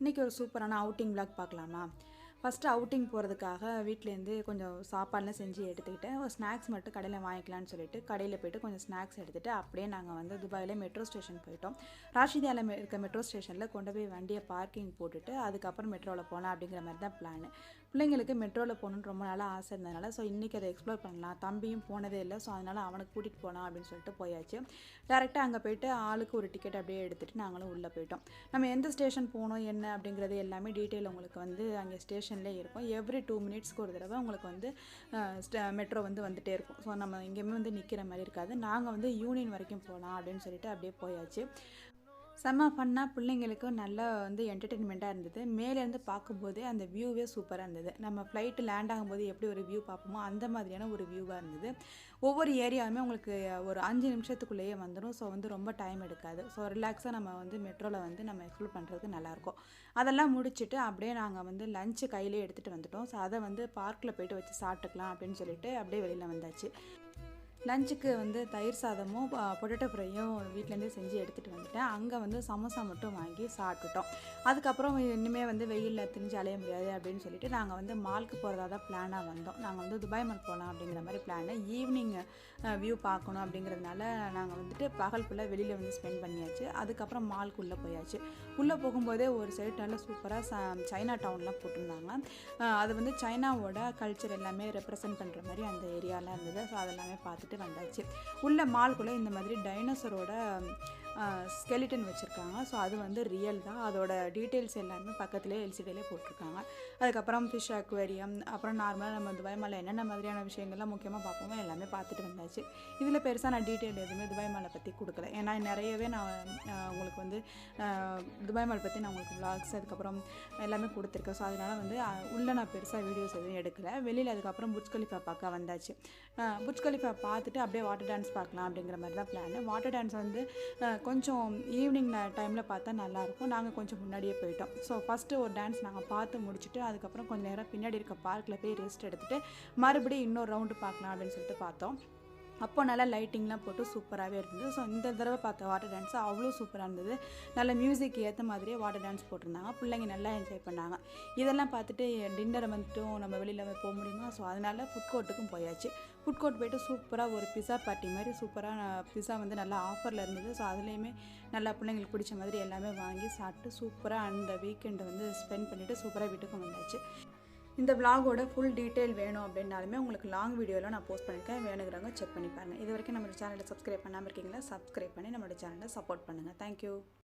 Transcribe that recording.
இன்றைக்கி ஒரு சூப்பரான அவுட்டிங் விளாக் பார்க்கலாமா? ஃபஸ்ட்டு அவுட்டிங் போகிறதுக்காக வீட்டிலேருந்து கொஞ்சம் சாப்பாடுலாம் செஞ்சு எடுத்துக்கிட்டேன். ஒரு ஸ்நாக்ஸ் மட்டும் கடையில் வாங்கிக்கலான்னு சொல்லிட்டு கடையில் போய்ட்டு கொஞ்சம் ஸ்நாக்ஸ் எடுத்துகிட்டு அப்படியே நாங்கள் வந்து துபாயில் மெட்ரோ ஸ்டேஷன் போயிட்டோம். ராஷிதியாவில் இருக்க மெட்ரோ ஸ்டேஷனில் கொண்டு போய் வண்டியை பார்க்கிங் போட்டுட்டு அதுக்கப்புறம் மெட்ரோவில் போகலாம் அப்படிங்கிற மாதிரி தான் பிளான். பிள்ளைங்களுக்கு மெட்ரோவில் போகணுன்னு ரொம்ப நாளாக ஆசை இருந்ததுனால இன்றைக்கி அதை எக்ஸ்ப்ளோர் பண்ணலாம். தம்பியும் போனதே இல்லை, அதனால் அவனுக்கு கூட்டிகிட்டு போகலாம் அப்படின்னு சொல்லிட்டு போயாச்சு. டேரெக்டாக அங்கே போய்ட்டு ஆளுக்கு ஒரு டிக்கெட் அப்படியே எடுத்துகிட்டு நாங்களும் உள்ளே போயிட்டோம். நம்ம எந்த ஸ்டேஷன் போகணும் என்ன அப்படிங்கிறது எல்லாமே டீட்டெயில் உங்களுக்கு வந்து அங்கே ஸ்டேஷன்லேயே இருக்கும். எவ்ரி 2 மினிட்ஸ்க்கு ஒரு தடவை உங்களுக்கு வந்து மெட்ரோ வந்துகிட்டே இருக்கும். நம்ம எங்கேயுமே நிற்கிற மாதிரி இருக்காது. நாங்கள் யூனியன் வரைக்கும் போகலாம் அப்படின்னு சொல்லிட்டு அப்படியே போயாச்சு. செம்ம ஃபன்னாக பிள்ளைங்களுக்கு நல்லா என்டர்டெயின்மெண்ட்டாக இருந்தது. மேலேருந்து பார்க்கும்போதே அந்த வியூவே சூப்பராக இருந்தது. நம்ம ஃப்ளைட்டு லேண்ட் ஆகும்போது எப்படி ஒரு வியூ பார்ப்போமோ அந்த மாதிரியான ஒரு வியூவாக இருந்தது. ஒவ்வொரு ஏரியாவுமே உங்களுக்கு ஒரு 5 நிமிஷத்துக்குள்ளேயே வந்துடும். ரொம்ப டைம் எடுக்காது. ரிலாக்ஸாக நம்ம மெட்ரோவில் நம்ம எக்ஸ்ப்ளோர் பண்ணுறதுக்கு நல்லாயிருக்கும். அதெல்லாம் முடிச்சுட்டு அப்படியே நாங்கள் லஞ்சு கையிலே எடுத்துகிட்டு வந்துட்டோம். அதை பார்க்கில் போய்ட்டு வச்சு சாப்பிட்டுக்கலாம் அப்படின்னு சொல்லிட்டு அப்படியே வெளியில் வந்தாச்சு. லஞ்சுக்கு தயிர் சாதமும் பொட்டேட்டோ ஃப்ரையும் வீட்டிலேருந்தே செஞ்சு எடுத்துகிட்டு வந்துட்டேன். அங்கே சமோசா மட்டும் வாங்கி சாப்பிட்டுட்டோம். அதுக்கப்புறம் இனிமேல் வெயிலில் திரிஞ்சு அலைய முடியாது அப்படின்னு சொல்லிட்டு நாங்கள் மாலுக்கு போகிறதா தான் பிளானாக வந்தோம். நாங்கள் துபாய் மால் போகலாம் அப்படிங்கிற மாதிரி பிளானு. ஈவினிங் வியூ பார்க்கணும் அப்படிங்கிறதுனால நாங்கள் பகல் ஃபுல்லாக வெளியில் ஸ்பெண்ட் பண்ணியாச்சு. அதுக்கப்புறம் மாலுக்குள்ளே போயாச்சு. உள்ளே போகும்போதே ஒரு சைடு நல்லா சூப்பராக சைனா டவுன்லாம் போட்டிருந்தாங்க. அது சைனாவோட கல்ச்சர் எல்லாமே ரெப்ரசன்ட் பண்ணுற மாதிரி அந்த ஏரியாலாம் இருந்தது. அதெல்லாமே பார்த்துட்டு வந்தாச்சு. உள்ள மால்குள்ளே இந்த மாதிரி டைனோசரோட ஸ்கெலிட்டன் வச்சுருக்காங்க. அது ரியல் தான். அதோட டீட்டெயில்ஸ் எல்லாமே பக்கத்துலேயே எல்சிடியிலே போட்டிருக்காங்க. அதுக்கப்புறம் ஃபிஷ் அக்வேரியம், அப்புறம் நார்மலாக நம்ம துபாய் மாலில் என்னென்ன மாதிரியான விஷயங்கள்லாம் முக்கியமாக பார்ப்போமோ எல்லாமே பார்த்துட்டு வந்தாச்சு. இதில் பெருசாக நான் டீட்டெயில் எதுவுமே துபாய் மாலை பற்றி கொடுக்கல. ஏன்னா நிறையவே நான் உங்களுக்கு துபாய் மால் பற்றி நான் உங்களுக்கு விளாக்ஸ் அதுக்கப்புறம் எல்லாமே கொடுத்துருக்கேன். அதனால் உள்ளே நான் பெருசாக வீடியோஸ் எதுவும் எடுக்கலை. வெளியில் அதுக்கப்புறம் புர்ஜ் கலிஃபா பார்க்க வந்தாச்சு. புர்ஜ் கலிஃபா பார்த்துட்டு அப்படியே வாட்டர் டான்ஸ் பார்க்கலாம் அப்படிங்கிற மாதிரி தான் பிளான். வாட்டர் டான்ஸ் கொஞ்சம் ஈவினிங் டைமில் பார்த்தா நல்லாயிருக்கும். நாங்கள் கொஞ்சம் முன்னாடியே போயிட்டோம். ஃபஸ்ட்டு ஒரு டான்ஸ் நாங்கள் பார்த்து முடிச்சுட்டு அதுக்கப்புறம் கொஞ்சம் நேரம் பின்னாடி இருக்க பார்க்கில் போய் ரெஸ்ட் எடுத்துகிட்டு மறுபடியும் இன்னொரு ரவுண்டு பார்க்கலாம் அப்படின்னு சொல்லிட்டு பார்த்தோம். அப்போ நல்லா லைட்டிங்லாம் போட்டு சூப்பராகவே இருந்தது. இந்த தடவை பார்த்த வாட்டர் டான்ஸ் அவ்வளோ சூப்பராக இருந்தது. நல்ல மியூசிக் ஏற்ற மாதிரியே வாட்டர் டான்ஸ் போட்டிருந்தாங்க. பிள்ளைங்க நல்லா என்ஜாய் பண்ணாங்க. இதெல்லாம் பார்த்துட்டு டின்னரை நம்ம வெளியில் போக முடியுமா? அதனால ஃபுட் கோர்ட்டுக்கும் போயாச்சு. ஃபுட் கோர்ட் போய்ட்டு சூப்பராக ஒரு பிஸா பார்ட்டி மாதிரி சூப்பராக பிஸா நல்லா ஆஃபரில் இருந்தது. அதுலேயுமே நல்லா பிள்ளைங்களுக்கு பிடிச்ச மாதிரி எல்லாமே வாங்கி சாப்பிட்டு சூப்பராக அந்த வீக்கெண்டை ஸ்பெண்ட் பண்ணிவிட்டு சூப்பராக வீட்டுக்கும் வந்தாச்சு. இந்த விளாகோட ஃபுல் டீட்டெயில் வேணும் அப்படின்னாலுமே உங்களுக்கு லாங் வீடியோவில் நான் போஸ்ட் பண்ணியிருக்கேன். வேணுங்கிறவங்க செக் பண்ணி பாருங்கள். இது வரைக்கும் நம்ம சேனலை சப்ஸ்கிரைப் பண்ணாமல் இருக்கீங்களா? சப்ஸ்கிரைப் பண்ணி நம்மளோட சேனலை சப்போர்ட் பண்ணுங்கள். தேங்க்யூ.